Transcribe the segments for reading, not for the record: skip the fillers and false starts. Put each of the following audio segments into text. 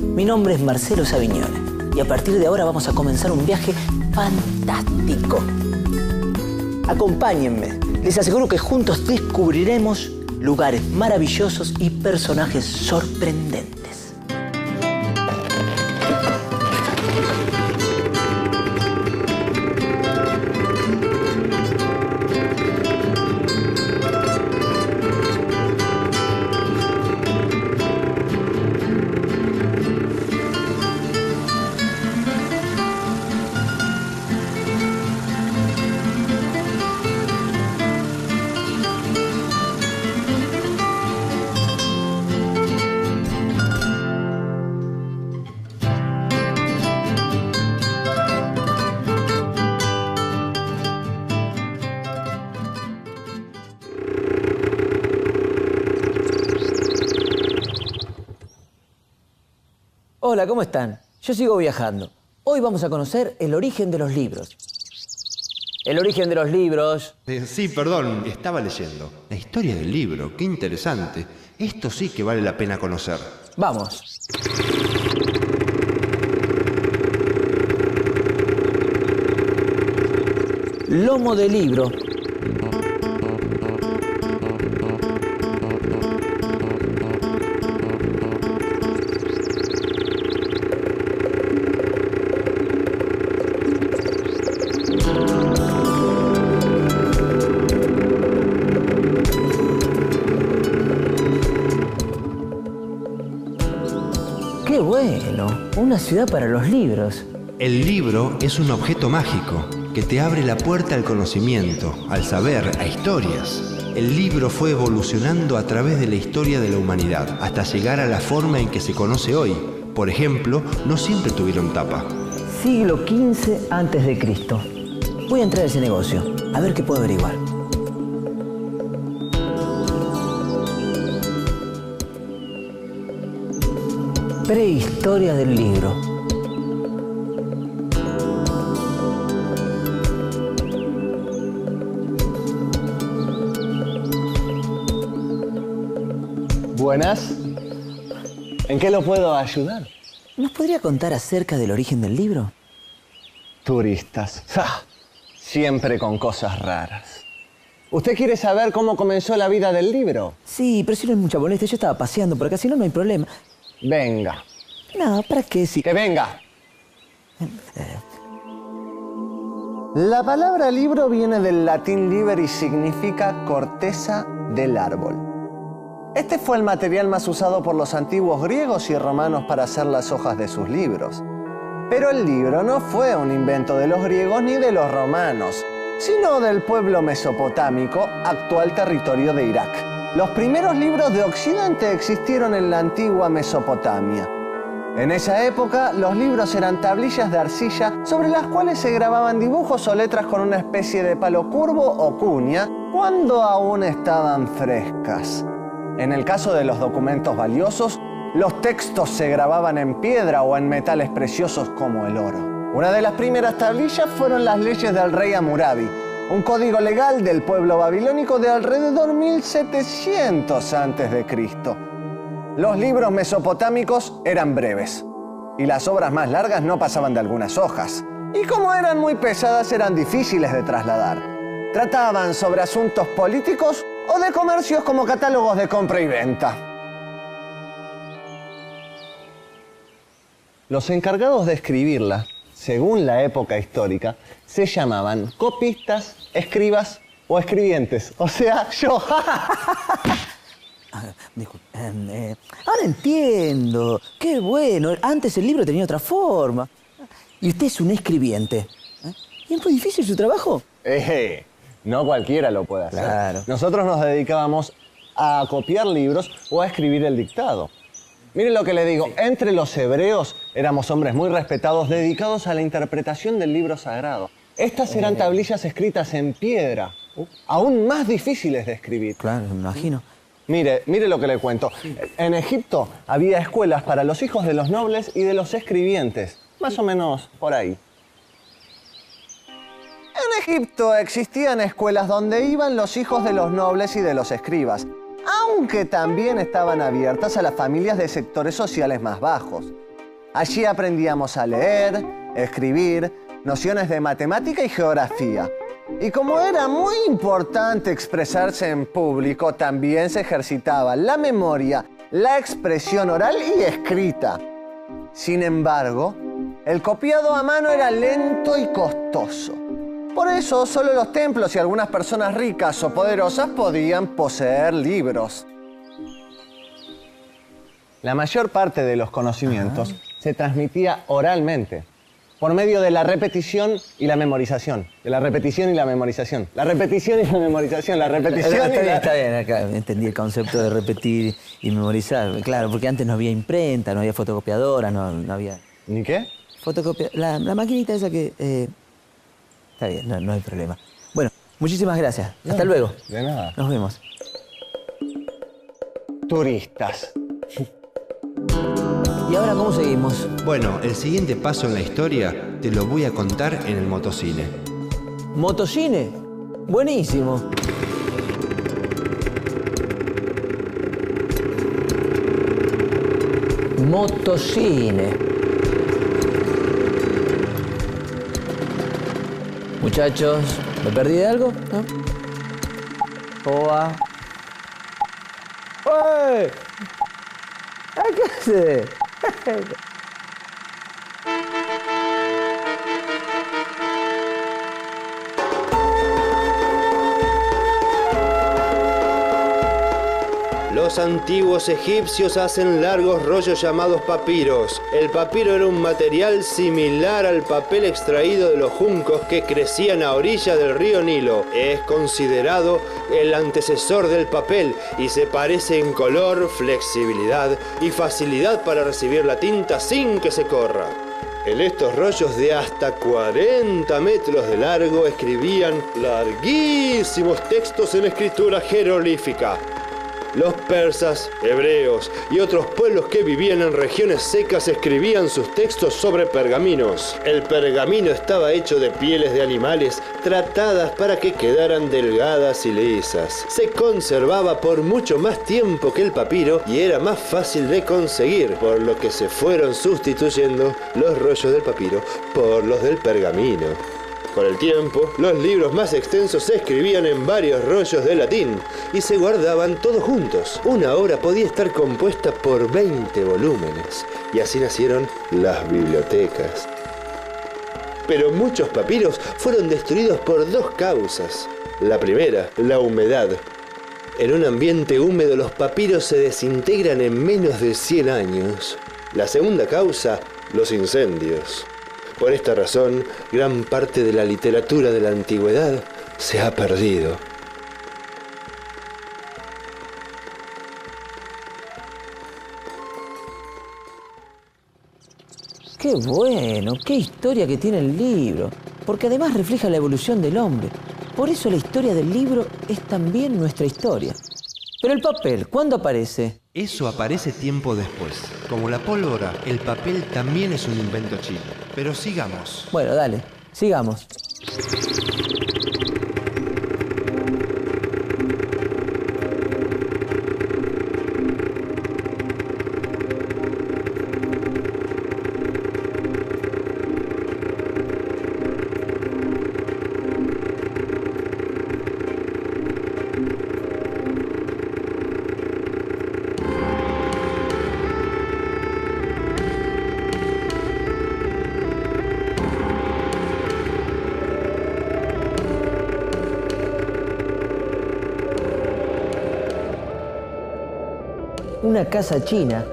Mi nombre es Marcelo Savignone y a partir de ahora vamos a comenzar un viaje fantástico. Acompáñenme. Les aseguro que juntos descubriremos lugares maravillosos y personajes sorprendentes. Hola, ¿cómo están? Yo sigo viajando. Hoy vamos a conocer el origen de los libros. El origen de los libros... Sí, perdón, estaba leyendo. La historia del libro, qué interesante. Esto sí que vale la pena conocer. Vamos. Lomo de libro. ¡Qué bueno! Una ciudad para los libros. El libro es un objeto mágico que te abre la puerta al conocimiento, al saber, a historias. El libro fue evolucionando a través de la historia de la humanidad hasta llegar a la forma en que se conoce hoy. Por ejemplo, no siempre tuvieron tapa. Siglo XV a.C. Voy a entrar a ese negocio, a ver qué puedo averiguar. Prehistoria del libro. Buenas. ¿En qué lo puedo ayudar? ¿Nos podría contar acerca del origen del libro? Turistas. ¡Ja! Siempre con cosas raras. ¿Usted quiere saber cómo comenzó la vida del libro? Sí, pero si no es mucha molestia, yo estaba paseando por acá, si no, no hay problema. Venga. No, ¿para qué? Si... ¡Que venga! La palabra libro viene del latín liber y significa corteza del árbol. Este fue el material más usado por los antiguos griegos y romanos para hacer las hojas de sus libros. Pero el libro no fue un invento de los griegos ni de los romanos, sino del pueblo mesopotámico, actual territorio de Irak. Los primeros libros de Occidente existieron en la antigua Mesopotamia. En esa época, los libros eran tablillas de arcilla sobre las cuales se grababan dibujos o letras con una especie de palo curvo o cuña cuando aún estaban frescas. En el caso de los documentos valiosos, los textos se grababan en piedra o en metales preciosos como el oro. Una de las primeras tablillas fueron las leyes del rey Hammurabi, un código legal del pueblo babilónico de alrededor 1700 a.C. Los libros mesopotámicos eran breves y las obras más largas no pasaban de algunas hojas. Y como eran muy pesadas, eran difíciles de trasladar. Trataban sobre asuntos políticos o de comercios como catálogos de compra y venta. Los encargados de escribirla, según la época histórica, se llamaban copistas, escribas o escribientes. O sea, yo. Disculpe. Ahora entiendo. Qué bueno. Antes el libro tenía otra forma. Y usted es un escribiente. ¿Y es muy difícil su trabajo? No cualquiera lo puede hacer. Claro. Nosotros nos dedicábamos a copiar libros o a escribir el dictado. Miren lo que le digo. Entre los hebreos éramos hombres muy respetados dedicados a la interpretación del libro sagrado. Estas eran tablillas escritas en piedra, aún más difíciles de escribir. Claro, me imagino. Mire lo que le cuento. En Egipto había escuelas para los hijos de los nobles y de los escribientes. Más o menos por ahí. En Egipto existían escuelas donde iban los hijos de los nobles y de los escribas, aunque también estaban abiertas a las familias de sectores sociales más bajos. Allí aprendíamos a leer, escribir, nociones de matemática y geografía. Y como era muy importante expresarse en público, también se ejercitaba la memoria, la expresión oral y escrita. Sin embargo, el copiado a mano era lento y costoso. Por eso, solo los templos y algunas personas ricas o poderosas podían poseer libros. La mayor parte de los conocimientos se transmitía oralmente, por medio de la repetición y la memorización. De la repetición y la memorización. La repetición y la memorización. La repetición y la... Está bien, acá entendí el concepto de repetir y memorizar. Claro, porque antes no había imprenta, no había fotocopiadora, no había... ¿Ni qué? La maquinita esa que... Está bien, no hay problema. Bueno, muchísimas gracias. Hasta luego. De nada. Nos vemos. Turistas. ¿Y ahora cómo seguimos? Bueno, el siguiente paso en la historia te lo voy a contar en el motocine. ¿Motocine? Buenísimo. Motocine. Muchachos, ¿me perdí de algo? ¿No? ¿Cómo va? ¡Uy! ¿Qué hace? Los antiguos egipcios hacen largos rollos llamados papiros. El papiro era un material similar al papel extraído de los juncos que crecían a orilla del río Nilo. Es considerado el antecesor del papel y se parece en color, flexibilidad y facilidad para recibir la tinta sin que se corra. En estos rollos de hasta 40 metros de largo escribían larguísimos textos en escritura jeroglífica. Los persas, hebreos y otros pueblos que vivían en regiones secas escribían sus textos sobre pergaminos. El pergamino estaba hecho de pieles de animales tratadas para que quedaran delgadas y lisas. Se conservaba por mucho más tiempo que el papiro y era más fácil de conseguir, por lo que se fueron sustituyendo los rollos del papiro por los del pergamino. Con el tiempo, los libros más extensos se escribían en varios rollos de latín y se guardaban todos juntos. Una obra podía estar compuesta por 20 volúmenes y así nacieron las bibliotecas. Pero muchos papiros fueron destruidos por dos causas. La primera, la humedad. En un ambiente húmedo los papiros se desintegran en menos de 100 años. La segunda causa, los incendios. Por esta razón, gran parte de la literatura de la antigüedad se ha perdido. ¡Qué bueno! ¡Qué historia que tiene el libro! Porque además refleja la evolución del hombre. Por eso la historia del libro es también nuestra historia. Pero el papel, ¿cuándo aparece? Eso aparece tiempo después. Como la pólvora, el papel también es un invento chino. Pero sigamos. Bueno, dale, sigamos. Una casa china.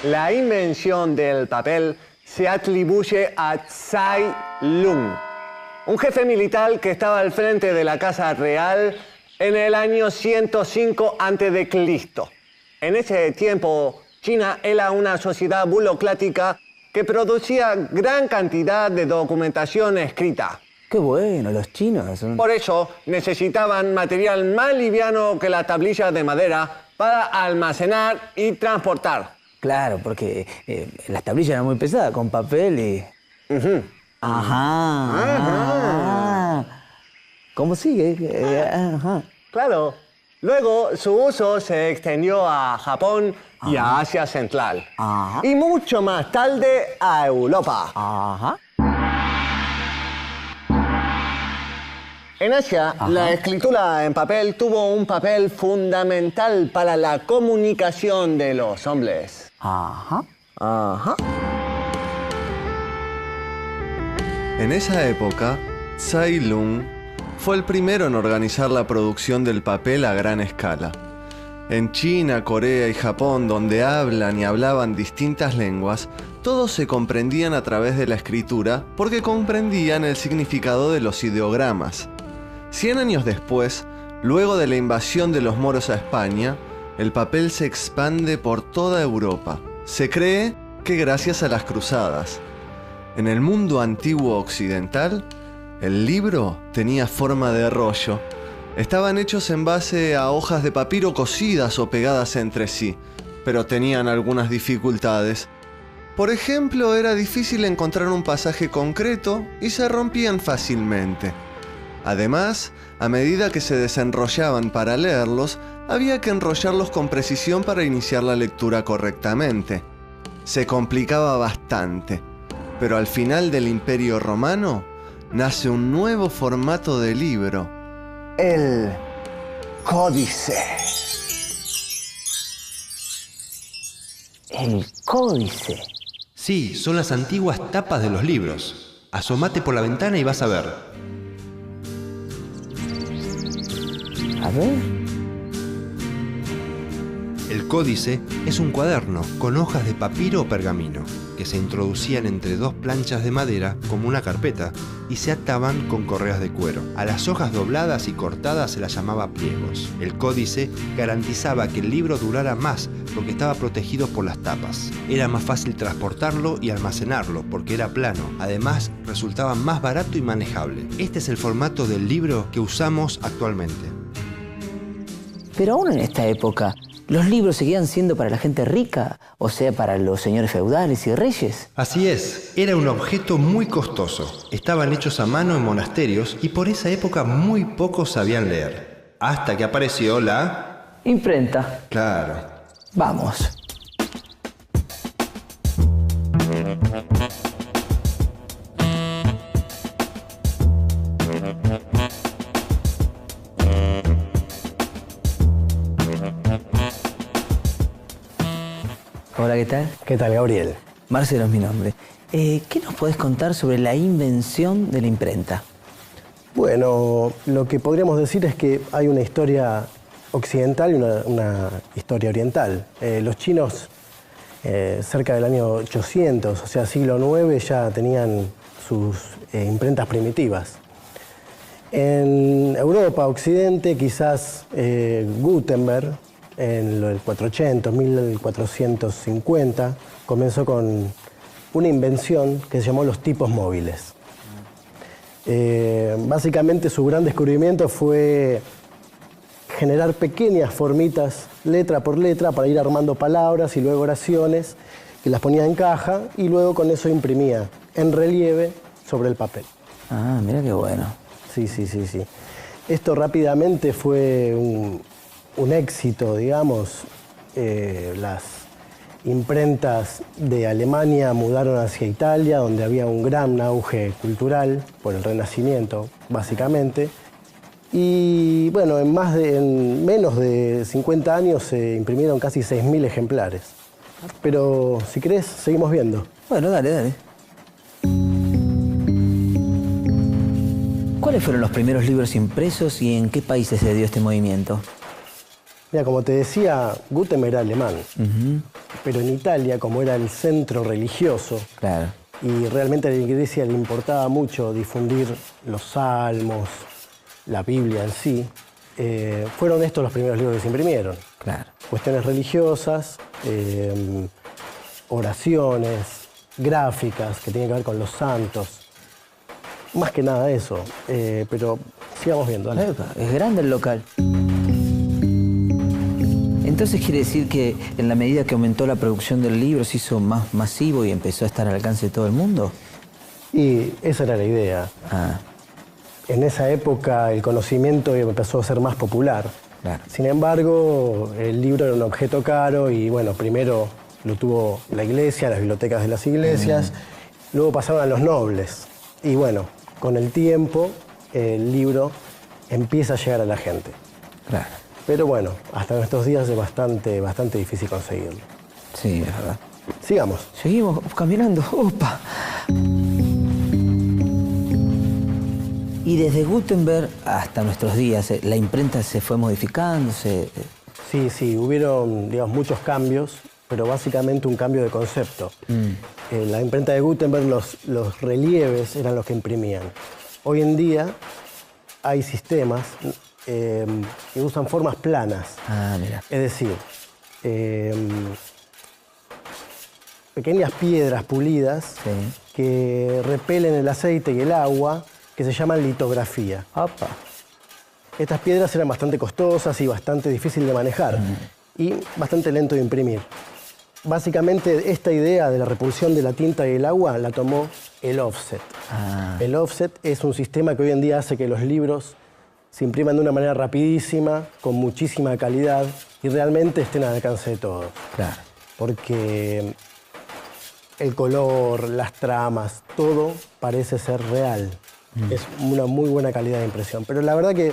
La invención del papel se atribuye a Tsai Lung, un jefe militar que estaba al frente de la Casa Real en el año 105 a.C. En ese tiempo, China era una sociedad burocrática que producía gran cantidad de documentación escrita. Qué bueno, los chinos. Por eso necesitaban material más liviano que la tablilla de madera para almacenar y transportar. Claro, porque las tablillas eran muy pesadas, con papel y... Ajá. ¿Cómo sigue? Ajá. Claro. Luego su uso se extendió a Japón y a Asia Central. Ajá. Y mucho más tarde a Europa. Ajá. En Asia, la escritura en papel tuvo un papel fundamental para la comunicación de los hombres. Ajá. Ajá. En esa época, Tsai Lung fue el primero en organizar la producción del papel a gran escala. En China, Corea y Japón, donde hablan y hablaban distintas lenguas, todos se comprendían a través de la escritura porque comprendían el significado de los ideogramas. 100 años después, luego de la invasión de los moros a España, el papel se expande por toda Europa. Se cree que gracias a las cruzadas. En el mundo antiguo occidental, el libro tenía forma de rollo. Estaban hechos en base a hojas de papiro cosidas o pegadas entre sí, pero tenían algunas dificultades. Por ejemplo, era difícil encontrar un pasaje concreto y se rompían fácilmente. Además, a medida que se desenrollaban para leerlos, había que enrollarlos con precisión para iniciar la lectura correctamente. Se complicaba bastante, pero al final del Imperio Romano nace un nuevo formato de libro. El códice. El códice. Sí, son las antiguas tapas de los libros. Asomate por la ventana y vas a ver. A ver. El códice es un cuaderno con hojas de papiro o pergamino que se introducían entre dos planchas de madera como una carpeta y se ataban con correas de cuero. A las hojas dobladas y cortadas se las llamaba pliegos. El códice garantizaba que el libro durara más porque estaba protegido por las tapas. Era más fácil transportarlo y almacenarlo porque era plano. Además, resultaba más barato y manejable. Este es el formato del libro que usamos actualmente. Pero aún en esta época, ¿los libros seguían siendo para la gente rica? O sea, para los señores feudales y reyes. Así es, era un objeto muy costoso. Estaban hechos a mano en monasterios y por esa época muy pocos sabían leer. Hasta que apareció la... Imprenta. Claro. Vamos. Hola, ¿qué tal? ¿Qué tal, Gabriel? Marcelo es mi nombre. ¿Qué nos podés contar sobre la invención de la imprenta? Bueno, lo que podríamos decir es que hay una historia occidental y una historia oriental. Los chinos, cerca del año 800, o sea, siglo IX, ya tenían sus imprentas primitivas. En Europa, Occidente, quizás Gutenberg, en el 480, 1450, comenzó con una invención que se llamó los tipos móviles. Básicamente su gran descubrimiento fue generar pequeñas formitas, letra por letra, para ir armando palabras y luego oraciones, que las ponía en caja y luego con eso imprimía en relieve sobre el papel. Ah, mira qué bueno. Sí. Esto rápidamente fue un éxito, digamos. Las imprentas de Alemania mudaron hacia Italia, donde había un gran auge cultural por el Renacimiento, básicamente. Y bueno, en menos de 50 años se imprimieron casi 6.000 ejemplares. Pero si querés, seguimos viendo. Bueno, dale. ¿Cuáles fueron los primeros libros impresos y en qué países se dio este movimiento? Mira, como te decía, Gutenberg era alemán, pero en Italia, como era el centro religioso, Claro. y realmente a la Iglesia le importaba mucho difundir los salmos, la Biblia en sí, fueron estos los primeros libros que se imprimieron. Claro. cuestiones religiosas, oraciones, gráficas que tienen que ver con los santos. Más que nada eso, pero sigamos viendo. Dale. Epa, es grande el local. Entonces quiere decir que en la medida que aumentó la producción del libro se hizo más masivo y empezó a estar al alcance de todo el mundo. Y esa era la idea. Ah, En esa época el conocimiento empezó a ser más popular. claro. Sin embargo, el libro era un objeto caro y bueno, primero lo tuvo la iglesia, las bibliotecas de las iglesias, luego pasaron a los nobles. Y bueno, con el tiempo el libro empieza a llegar a la gente. Claro. Pero bueno, hasta nuestros días es bastante difícil conseguirlo. Sí, es verdad. Sigamos. Seguimos caminando. ¡Opa! Y desde Gutenberg hasta nuestros días, la imprenta se fue modificando, Sí, hubieron, digamos, muchos cambios, pero básicamente un cambio de concepto. En la imprenta de Gutenberg los relieves eran los que imprimían. Hoy en día hay sistemas que usan formas planas. Ah, mira. Es decir, pequeñas piedras pulidas Sí. que repelen el aceite y el agua, que se llaman litografía. Opa. Estas piedras eran bastante costosas y bastante difíciles de manejar y bastante lento de imprimir. Básicamente esta idea de la repulsión de la tinta y el agua la tomó el offset. Ah. El offset es un sistema que hoy en día hace que los libros se impriman de una manera rapidísima, con muchísima calidad y realmente estén al alcance de todos. Claro. Porque el color, las tramas, todo parece ser real. Es una muy buena calidad de impresión. Pero la verdad que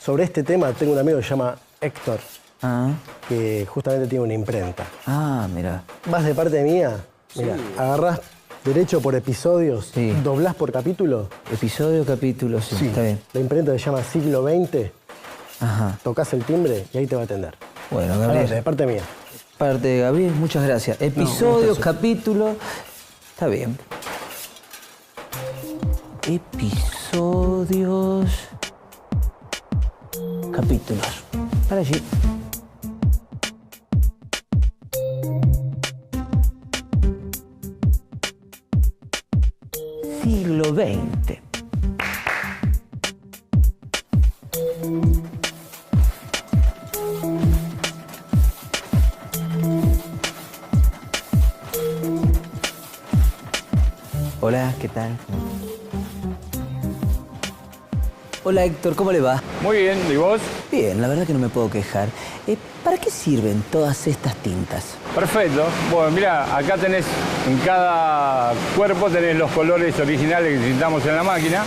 sobre este tema tengo un amigo que se llama Héctor, Ah, que justamente tiene una imprenta. ah, mira. Vas de parte mía, mira, agarrás derecho por episodios, Sí. doblás por capítulo. Episodio, capítulo, sí, está bien. La imprenta se llama Siglo XX, Ajá. tocas el timbre y ahí te va a atender. Bueno, Ahora, Gabriel. de parte mía. Parte de Gabriel, muchas gracias. Episodio, gustazo. capítulo. Está bien. Episodios. Capítulos. Para allí. Siglo XX. Hola, ¿qué tal? Hola Héctor, ¿cómo le va? Muy bien, ¿y vos? Bien, la verdad que no me puedo quejar. ¿Para qué sirven todas estas tintas? Perfecto. Bueno, mira, acá tenés, en cada cuerpo tenés los colores originales que necesitamos en la máquina.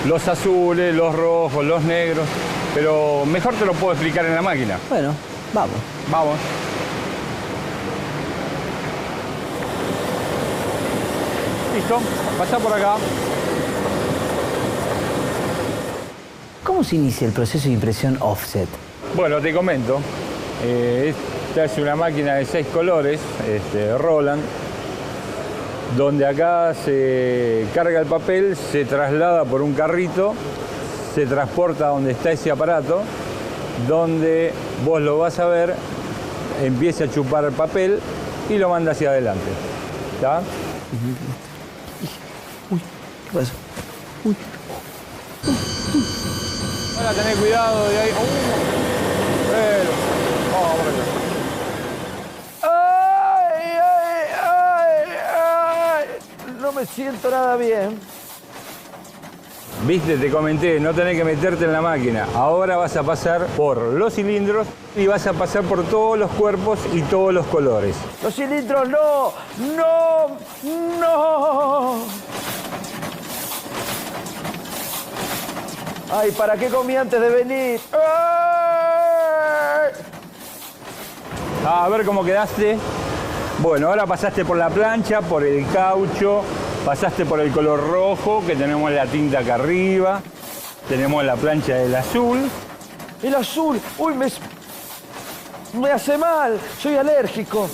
Los azules, los rojos, los negros. Pero mejor te lo puedo explicar en la máquina. Bueno, vamos. Vamos. Listo, pasá por acá. ¿Cómo se inicia el proceso de impresión offset? Bueno, te comento. Esta es una máquina de 6 colores, Roland, donde acá se carga el papel, se traslada por un carrito, se transporta a donde está ese aparato, donde vos lo vas a ver, empieza a chupar el papel y lo manda hacia adelante. ¿Está? ¿Qué pasó? Uy, Ahora tenés cuidado de ahí. Pero, vamos por acá. ¡Ay! No me siento nada bien. Viste, te comenté, no tenés que meterte en la máquina. Ahora vas a pasar por los cilindros y vas a pasar por todos los cuerpos y todos los colores. ¡Los cilindros no! ¡No! ¡No! ¡Ay, ¿para qué comí antes de venir? ¡Ay! A ver cómo quedaste. Bueno, ahora pasaste por la plancha, por el caucho, pasaste por el color rojo, que tenemos la tinta acá arriba. Tenemos la plancha del azul. ¡El azul! ¡Uy, me hace mal! ¡Soy alérgico!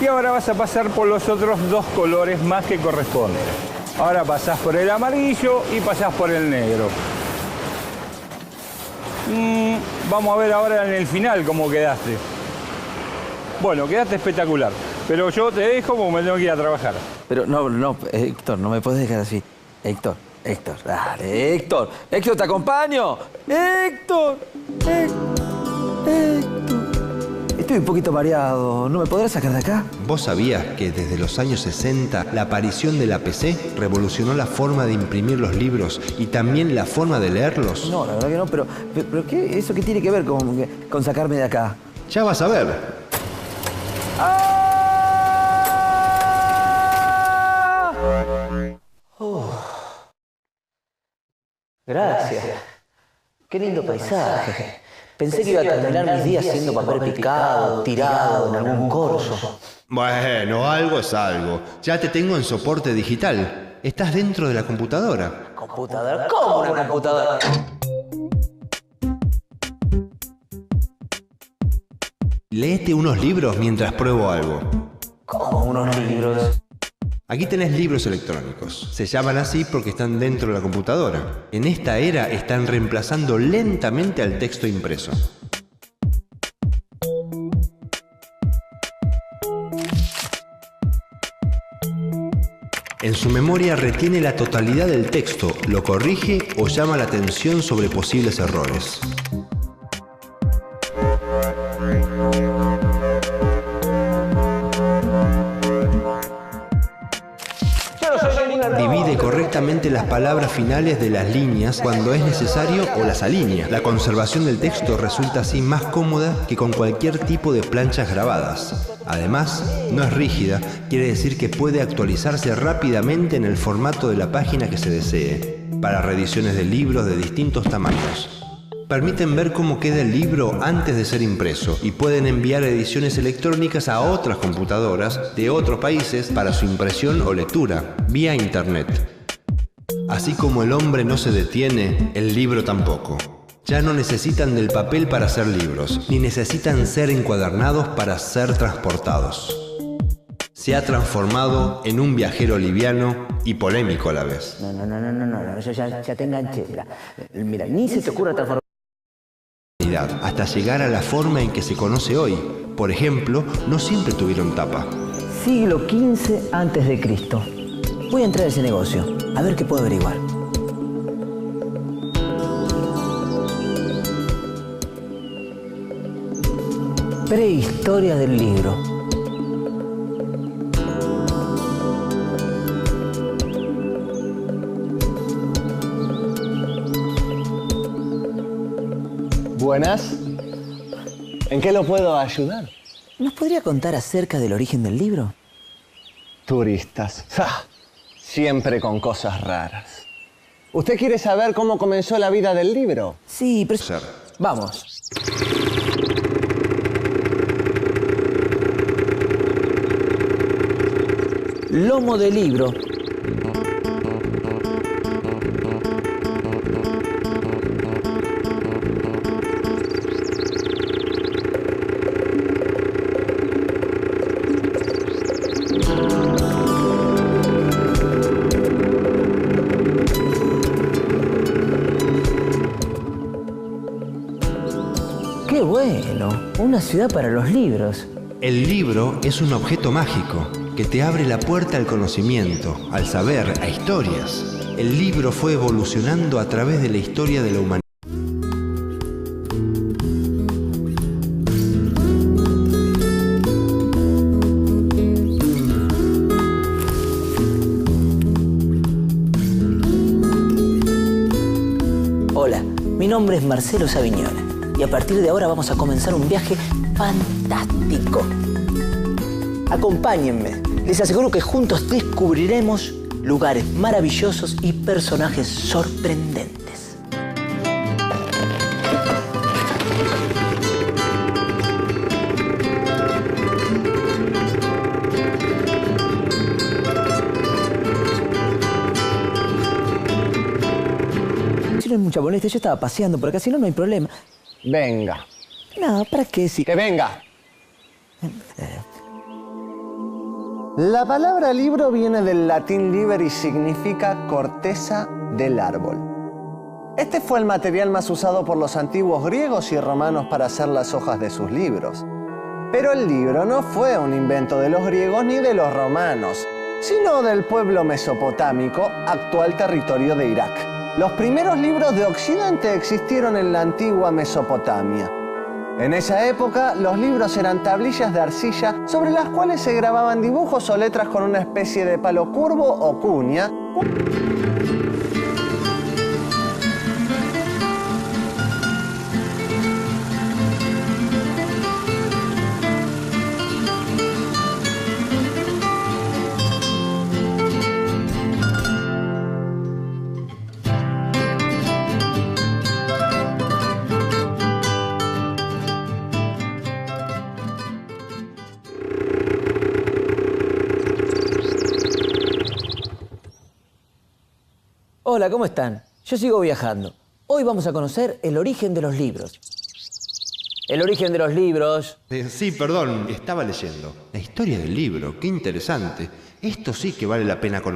Y ahora vas a pasar por los otros 2 colores más que corresponden. Ahora pasás por el amarillo y pasás por el negro. Vamos a ver ahora en el final cómo quedaste. Bueno, quedaste espectacular. Pero yo te dejo porque me tengo que ir a trabajar. Pero no, Héctor, no me puedes dejar así. Héctor, dale, Héctor, te acompaño. Héctor. Estoy un poquito mareado. ¿No me podrás sacar de acá? ¿Vos sabías que desde los años 60 la aparición de la PC revolucionó la forma de imprimir los libros y también la forma de leerlos? No, la verdad que no, pero ¿qué, ¿eso qué tiene que ver con sacarme de acá? Ya vas a ver. Gracias. Qué lindo paisaje. Pensé que iba a terminar mis días siendo papel picado, tirado en algún corso. Bueno, algo es algo. Ya te tengo en soporte digital. Estás dentro de la computadora. ¿Computadora? ¿Cómo una computadora? Léete unos libros mientras pruebo algo. ¿Cómo unos libros? Aquí tenés libros electrónicos. Se llaman así porque están dentro de la computadora. En esta era están reemplazando lentamente al texto impreso. En su memoria retiene la totalidad del texto, lo corrige o llama la atención sobre posibles errores. Divide correctamente las palabras finales de las líneas cuando es necesario o las alinea. La conservación del texto resulta así más cómoda que con cualquier tipo de planchas grabadas. Además, no es rígida, quiere decir que puede actualizarse rápidamente en el formato de la página que se desee, para reediciones de libros de distintos tamaños. Permiten ver cómo queda el libro antes de ser impreso y pueden enviar ediciones electrónicas a otras computadoras de otros países para su impresión o lectura, vía internet. Así como el hombre no se detiene, el libro tampoco. Ya no necesitan del papel para hacer libros, ni necesitan ser encuadernados para ser transportados. Se ha transformado en un viajero liviano y polémico a la vez. No, yo ya te enganché. Mira, ni se te ocurra transformar. Hasta llegar a la forma en que se conoce hoy. Por ejemplo, no siempre tuvieron tapa. Siglo XV a.C. Voy a entrar a ese negocio, a ver qué puedo averiguar. Prehistoria del libro. Buenas. ¿En qué lo puedo ayudar? ¿Nos podría contar acerca del origen del libro? Turistas. ¡Ja! Siempre con cosas raras. ¿Usted quiere saber cómo comenzó la vida del libro? Sí, pero... Vamos. Lomo de libro. ¡Qué bueno! Una ciudad para los libros. El libro es un objeto mágico que te abre la puerta al conocimiento, al saber, a historias. El libro fue evolucionando a través de la historia de la humanidad. Hola, mi nombre es Marcelo Savignone y a partir de ahora vamos a comenzar un viaje fantástico. Acompáñenme, les aseguro que juntos descubriremos lugares maravillosos y personajes sorprendentes. Si no es mucha molestia, yo estaba paseando por acá, si no, no hay problema. Venga. No, ¿para qué? Si... ¡Que venga! La palabra libro viene del latín liber y significa corteza del árbol. Este fue el material más usado por los antiguos griegos y romanos para hacer las hojas de sus libros. Pero el libro no fue un invento de los griegos ni de los romanos, sino del pueblo mesopotámico, actual territorio de Irak. Los primeros libros de Occidente existieron en la antigua Mesopotamia. En esa época, los libros eran tablillas de arcilla sobre las cuales se grababan dibujos o letras con una especie de palo curvo o cuña. Hola, ¿cómo están? Yo sigo viajando. Hoy vamos a conocer el origen de los libros. El origen de los libros... Sí, perdón, estaba leyendo. La historia del libro, qué interesante. Esto sí que vale la pena conocer.